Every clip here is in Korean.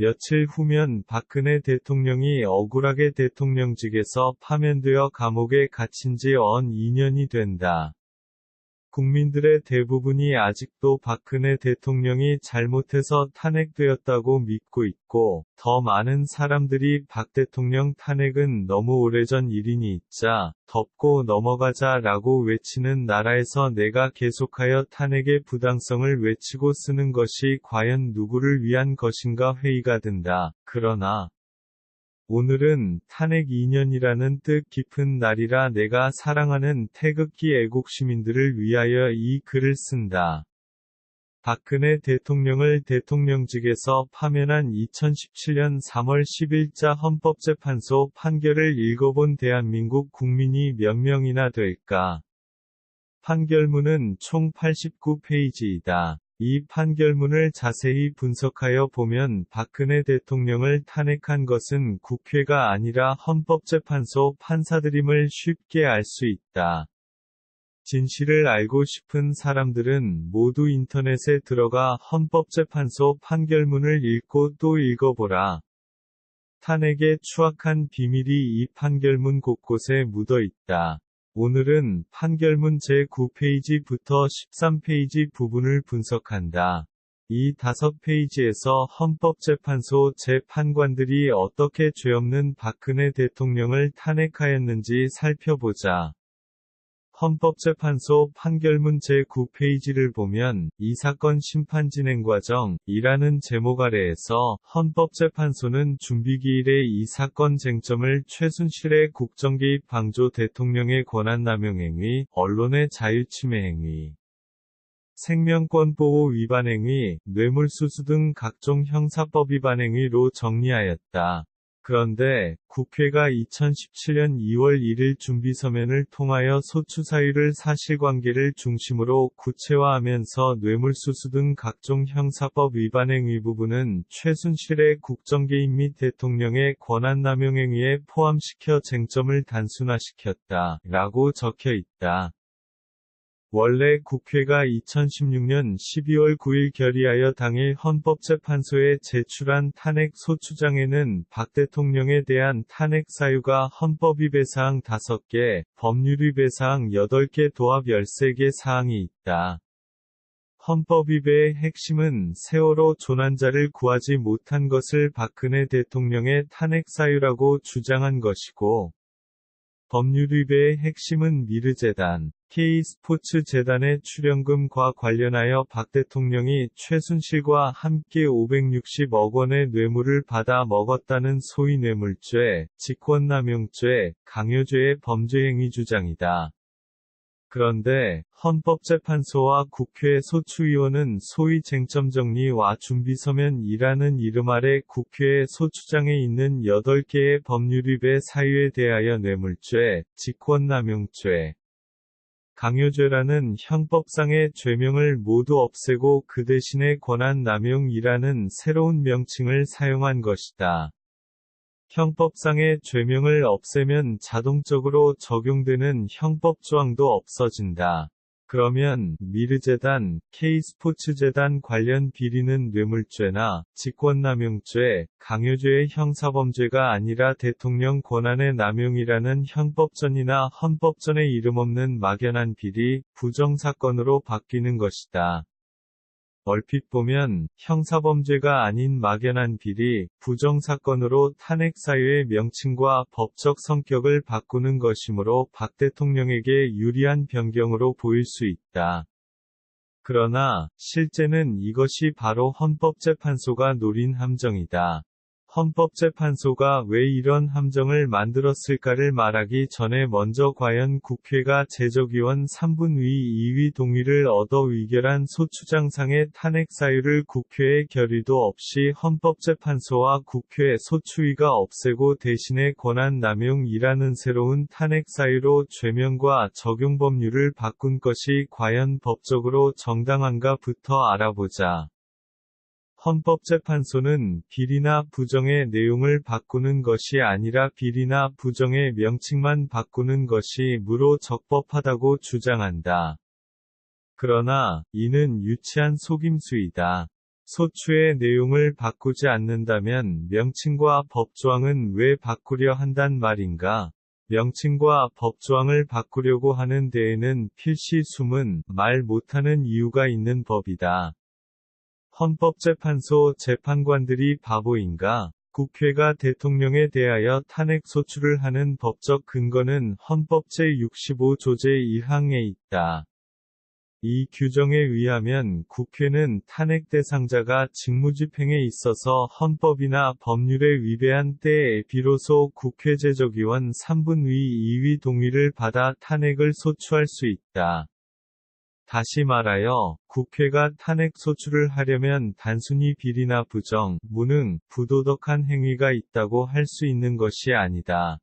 며칠 후면 박근혜 대통령이 억울하게 대통령직에서 파면되어 감옥에 갇힌 지 언 2년이 된다. 국민들의 대부분이 아직도 박근혜 대통령이 잘못해서 탄핵되었다고 믿고 있고, 더 많은 사람들이 박 대통령 탄핵은 너무 오래전 일이니 잊자, 덮고 넘어가자 라고 외치는 나라에서 내가 계속하여 탄핵의 부당성을 외치고 쓰는 것이 과연 누구를 위한 것인가 회의가 든다. 그러나 오늘은 탄핵 2년이라는 뜻깊은 날이라 내가 사랑하는 태극기 애국시민들을 위하여 이 글을 쓴다. 박근혜 대통령을 대통령직에서 파면한 2017년 3월 10일자 헌법재판소 판결을 읽어본 대한민국 국민이 몇 명이나 될까? 판결문은 총 89페이지이다. 이 판결문을 자세히 분석하여 보면 박근혜 대통령을 탄핵한 것은 국회가 아니라 헌법재판소 판사들임을 쉽게 알 수 있다. 진실을 알고 싶은 사람들은 모두 인터넷에 들어가 헌법재판소 판결문을 읽고 또 읽어보라. 탄핵의 추악한 비밀이 이 판결문 곳곳에 묻어 있다. 오늘은 판결문 제9페이지부터 13페이지 부분을 분석한다. 이 5페이지에서 헌법재판소 재판관들이 어떻게 죄 없는 박근혜 대통령을 탄핵하였는지 살펴보자. 헌법재판소 판결문 제9페이지를 보면 이 사건 심판 진행 과정이라는 제목 아래에서 헌법재판소는 준비기일에 이 사건 쟁점을 최순실의 국정개입 방조 대통령의 권한남용 행위, 언론의 자유침해 행위, 생명권보호 위반 행위, 뇌물수수 등 각종 형사법 위반 행위로 정리하였다. 그런데 국회가 2017년 2월 1일 준비서면을 통하여 소추사유를 사실관계를 중심으로 구체화하면서 뇌물수수 등 각종 형사법 위반 행위 부분은 최순실의 국정개입 및 대통령의 권한남용 행위에 포함시켜 쟁점을 단순화시켰다. 라고 적혀 있다. 원래 국회가 2016년 12월 9일 결의하여 당일 헌법재판소에 제출한 탄핵 소추장에는 박 대통령에 대한 탄핵 사유가 헌법위배 사항 5개, 법률위배 사항 8개 도합 13개 사항이 있다. 헌법위배의 핵심은 세월호 조난자를 구하지 못한 것을 박근혜 대통령의 탄핵 사유라고 주장한 것이고, 법률위배의 핵심은 미르재단, K스포츠재단의 출연금과 관련하여 박 대통령이 최순실과 함께 560억 원의 뇌물을 받아 먹었다는 소위 뇌물죄, 직권남용죄, 강요죄의 범죄행위 주장이다. 그런데 헌법재판소와 국회 소추위원은 소위 쟁점정리와 준비서면이라는 이름 아래 국회의 소추장에 있는 8개의 법률위배 사유에 대하여 뇌물죄, 직권남용죄, 강요죄라는 형법상의 죄명을 모두 없애고 그 대신에 권한남용이라는 새로운 명칭을 사용한 것이다. 형법상의 죄명을 없애면 자동적으로 적용되는 형법조항도 없어진다. 그러면 미르재단, K스포츠재단 관련 비리는 뇌물죄나 직권남용죄, 강요죄의 형사범죄가 아니라 대통령 권한의 남용이라는 형법전이나 헌법전의 이름 없는 막연한 비리, 부정사건으로 바뀌는 것이다. 얼핏 보면 형사범죄가 아닌 막연한 비리, 부정사건으로 탄핵 사유의 명칭과 법적 성격을 바꾸는 것이므로 박 대통령에게 유리한 변경으로 보일 수 있다. 그러나 실제는 이것이 바로 헌법재판소가 노린 함정이다. 헌법재판소가 왜 이런 함정을 만들었을까를 말하기 전에 먼저 과연 국회가 제적위원 3분의 2위 동의를 얻어 의결한 소추장상의 탄핵 사유를 국회의 결의도 없이 헌법재판소와 국회 소추위가 없애고 대신에 권한남용이라는 새로운 탄핵 사유로 죄명과 적용법률을 바꾼 것이 과연 법적으로 정당한가부터 알아보자. 헌법재판소는 비리나 부정의 내용을 바꾸는 것이 아니라 비리나 부정의 명칭만 바꾸는 것이 무로 적법하다고 주장한다. 그러나 이는 유치한 속임수이다. 소추의 내용을 바꾸지 않는다면 명칭과 법조항은 왜 바꾸려 한단 말인가? 명칭과 법조항을 바꾸려고 하는 데에는 필시 숨은 말 못하는 이유가 있는 법이다. 헌법재판소 재판관들이 바보인가? 국회가 대통령에 대하여 탄핵소추를 하는 법적 근거는 헌법 제65조 제1항에 있다. 이 규정에 의하면 국회는 탄핵 대상자가 직무집행에 있어서 헌법이나 법률에 위배한 때에 비로소 국회 제적위원 3분의 2위 동의를 받아 탄핵을 소추할 수 있다. 다시 말하여 국회가 탄핵 소추를 하려면 단순히 비리나 부정, 무능, 부도덕한 행위가 있다고 할 수 있는 것이 아니다.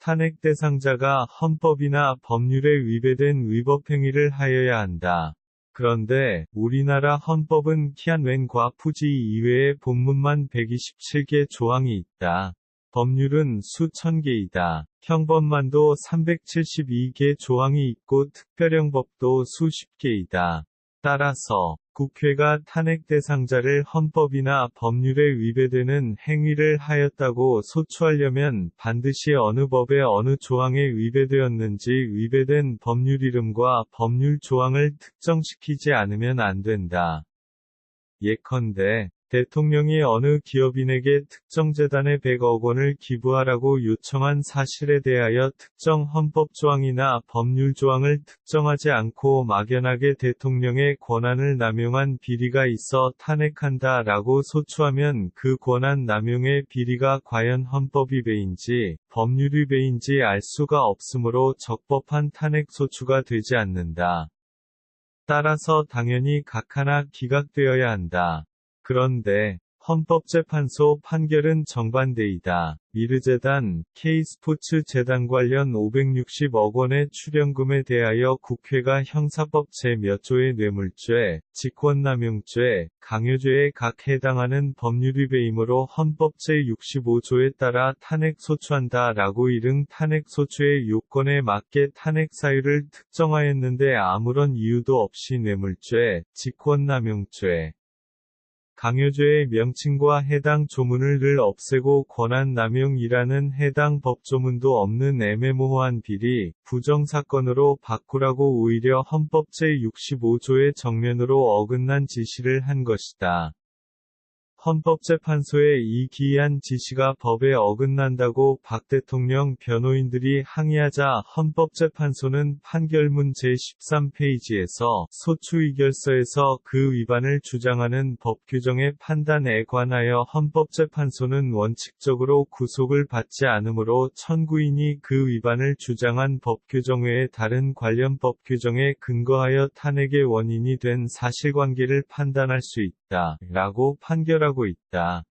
탄핵 대상자가 헌법이나 법률에 위배된 위법행위를 하여야 한다. 그런데 우리나라 헌법은 키안웬과 푸지 이외에 본문만 127개 조항이 있다. 법률은 수천 개이다. 형법만도 372개 조항이 있고 특별형법도 수십 개이다. 따라서 국회가 탄핵 대상자를 헌법이나 법률에 위배되는 행위를 하였다고 소추하려면 반드시 어느 법의 어느 조항에 위배되었는지 위배된 법률 이름과 법률 조항을 특정시키지 않으면 안 된다. 예컨대 대통령이 어느 기업인에게 특정 재단에 100억 원을 기부하라고 요청한 사실에 대하여 특정 헌법조항이나 법률조항을 특정하지 않고 막연하게 대통령의 권한을 남용한 비리가 있어 탄핵한다 라고 소추하면 그 권한 남용의 비리가 과연 헌법 위배인지 법률 위배인지 알 수가 없으므로 적법한 탄핵 소추가 되지 않는다. 따라서 당연히 각 하나 기각되어야 한다. 그런데 헌법재판소 판결은 정반대이다. 미르재단, K스포츠 재단 관련 560억 원의 출연금에 대하여 국회가 형사법 제-몇 조의 뇌물죄, 직권남용죄, 강요죄에 각 해당하는 법률 위배이므로 헌법 제65조에 따라 탄핵소추한다 라고 이른 탄핵소추의 요건에 맞게 탄핵사유를 특정하였는데 아무런 이유도 없이 뇌물죄, 직권남용죄, 강요죄의 명칭과 해당 조문을 늘 없애고 권한남용이라는 해당 법조문도 없는 애매모호한 비리, 부정사건으로 바꾸라고 오히려 헌법 제65조의 정면으로 어긋난 지시를 한 것이다. 헌법재판소의 이 기이한 지시가 법에 어긋난다고 박 대통령 변호인들이 항의하자 헌법재판소는 판결문 제13페이지에서 소추의결서에서 그 위반을 주장하는 법규정의 판단에 관하여 헌법재판소는 원칙적으로 구속을 받지 않으므로 청구인이 그 위반을 주장한 법규정 외의 다른 관련 법규정에 근거하여 탄핵의 원인이 된 사실관계를 판단할 수 있다. 라고 판결하고 있다.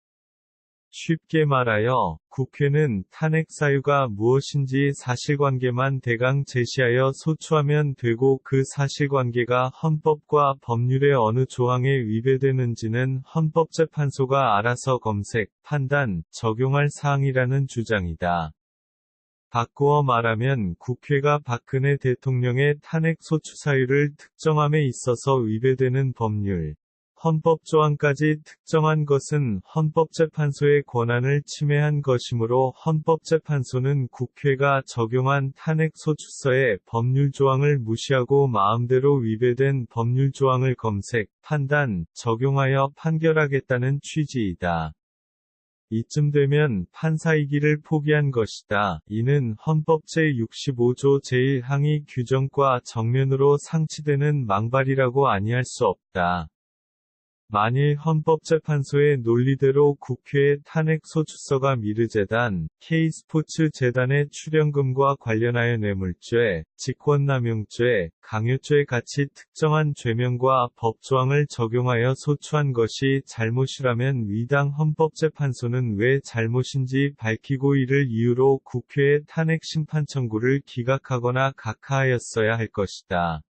쉽게 말하여 국회는 탄핵 사유가 무엇인지 사실관계만 대강 제시하여 소추하면 되고 그 사실관계가 헌법과 법률의 어느 조항에 위배되는지는 헌법재판소가 알아서 검색, 판단, 적용할 사항이라는 주장이다. 바꾸어 말하면 국회가 박근혜 대통령의 탄핵 소추 사유를 특정함에 있어서 위배되는 법률, 헌법조항까지 특정한 것은 헌법재판소의 권한을 침해한 것이므로 헌법재판소는 국회가 적용한 탄핵소추서의 법률조항을 무시하고 마음대로 위배된 법률조항을 검색, 판단, 적용하여 판결하겠다는 취지이다. 이쯤 되면 판사이기를 포기한 것이다. 이는 헌법 제65조 제1항의 규정과 정면으로 상치되는 망발이라고 아니할 수 없다. 만일 헌법재판소의 논리대로 국회의 탄핵소추서가 미르재단, K스포츠 재단의 출연금과 관련하여 뇌물죄, 직권남용죄, 강요죄 같이 특정한 죄명과 법조항을 적용하여 소추한 것이 잘못이라면 위당 헌법재판소는 왜 잘못인지 밝히고 이를 이유로 국회의 탄핵 심판 청구를 기각하거나 각하하였어야 할 것이다.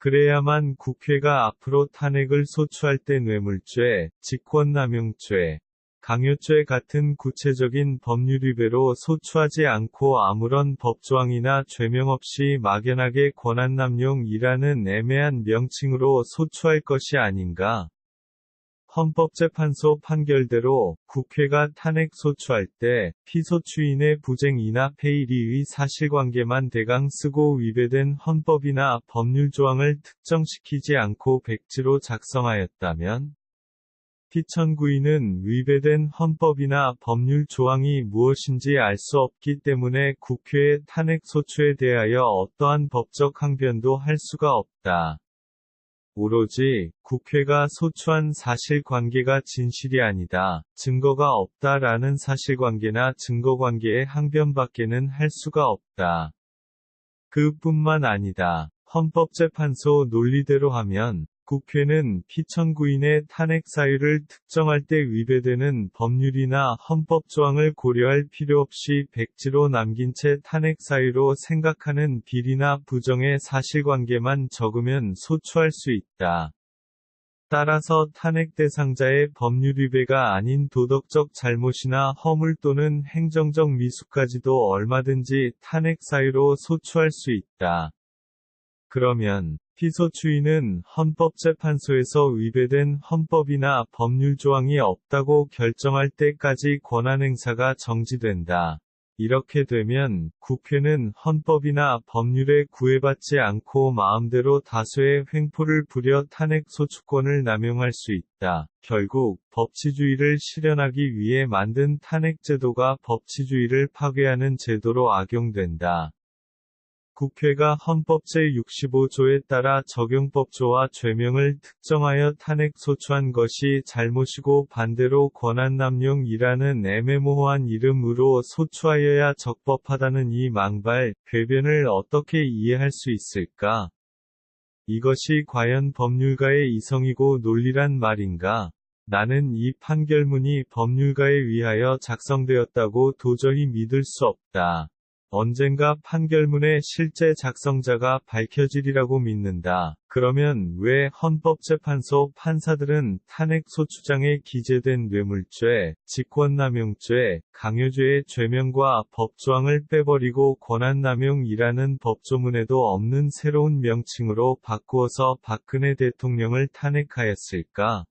그래야만 국회가 앞으로 탄핵을 소추할 때 뇌물죄, 직권남용죄, 강요죄 같은 구체적인 법률 위배로 소추하지 않고 아무런 법조항이나 죄명 없이 막연하게 권한남용이라는 애매한 명칭으로 소추할 것이 아닌가. 헌법재판소 판결대로 국회가 탄핵 소추할 때 피소추인의 부쟁이나 폐일이의 사실관계만 대강 쓰고 위배된 헌법이나 법률 조항을 특정시키지 않고 백지로 작성하였다면 피청구인은 위배된 헌법이나 법률 조항이 무엇인지 알 수 없기 때문에 국회의 탄핵 소추에 대하여 어떠한 법적 항변도 할 수가 없다. 오로지 국회가 소추한 사실관계가 진실이 아니다, 증거가 없다라는 사실관계나 증거관계의 항변밖에는 할 수가 없다. 그뿐만 아니다. 헌법재판소 논리대로 하면 국회는 피청구인의 탄핵 사유를 특정할 때 위배되는 법률이나 헌법 조항을 고려할 필요 없이 백지로 남긴 채 탄핵 사유로 생각하는 비리나 부정의 사실관계만 적으면 소추할 수 있다. 따라서 탄핵 대상자의 법률 위배가 아닌 도덕적 잘못이나 허물 또는 행정적 미수까지도 얼마든지 탄핵 사유로 소추할 수 있다. 그러면 피소추인은 헌법재판소에서 위배된 헌법이나 법률 조항이 없다고 결정할 때까지 권한행사가 정지된다. 이렇게 되면 국회는 헌법이나 법률에 구애받지 않고 마음대로 다수의 횡포를 부려 탄핵 소추권을 남용할 수 있다. 결국 법치주의를 실현하기 위해 만든 탄핵 제도가 법치주의를 파괴하는 제도로 악용된다. 국회가 헌법 제65조에 따라 적용법조와 죄명을 특정하여 탄핵 소추한 것이 잘못이고 반대로 권한남용이라는 애매모호한 이름으로 소추하여야 적법하다는 이 망발, 궤변을 어떻게 이해할 수 있을까? 이것이 과연 법률가의 이성이고 논리란 말인가? 나는 이 판결문이 법률가에 의하여 작성되었다고 도저히 믿을 수 없다. 언젠가 판결문의 실제 작성자가 밝혀지리라고 믿는다. 그러면 왜 헌법재판소 판사들은 탄핵 소추장에 기재된 뇌물죄, 직권남용죄, 강요죄의 죄명과 법조항을 빼버리고 권한남용이라는 법조문에도 없는 새로운 명칭으로 바꾸어서 박근혜 대통령을 탄핵하였을까?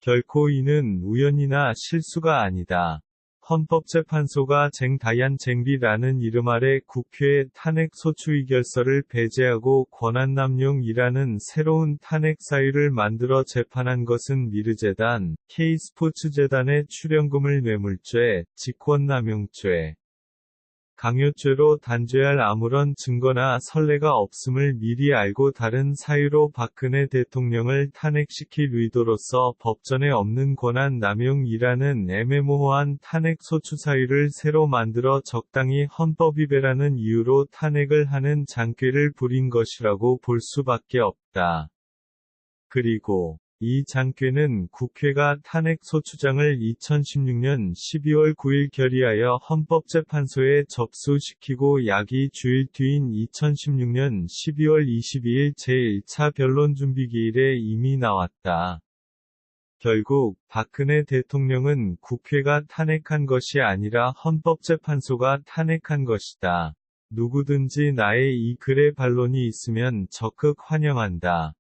결코 이는 우연이나 실수가 아니다. 헌법재판소가 쟁다얀쟁비라는 이름 아래 국회의 탄핵 소추 의결서를 배제하고 권한남용이라는 새로운 탄핵 사유를 만들어 재판한 것은 미르재단, K스포츠재단의 출연금을 뇌물죄, 직권남용죄, 강요죄로 단죄할 아무런 증거나 선례가 없음을 미리 알고 다른 사유로 박근혜 대통령을 탄핵시킬 의도로서 법전에 없는 권한 남용이라는 애매모호한 탄핵 소추 사유를 새로 만들어 적당히 헌법 위배라는 이유로 탄핵을 하는 장꾀를 부린 것이라고 볼 수밖에 없다. 그리고 이 장꾀는 국회가 탄핵 소추장을 2016년 12월 9일 결의하여 헌법재판소에 접수시키고 약 2주일 뒤인 2016년 12월 22일 제1차 변론준비기일에 이미 나왔다. 결국 박근혜 대통령은 국회가 탄핵한 것이 아니라 헌법재판소가 탄핵한 것이다. 누구든지 나의 이 글에 반론이 있으면 적극 환영한다.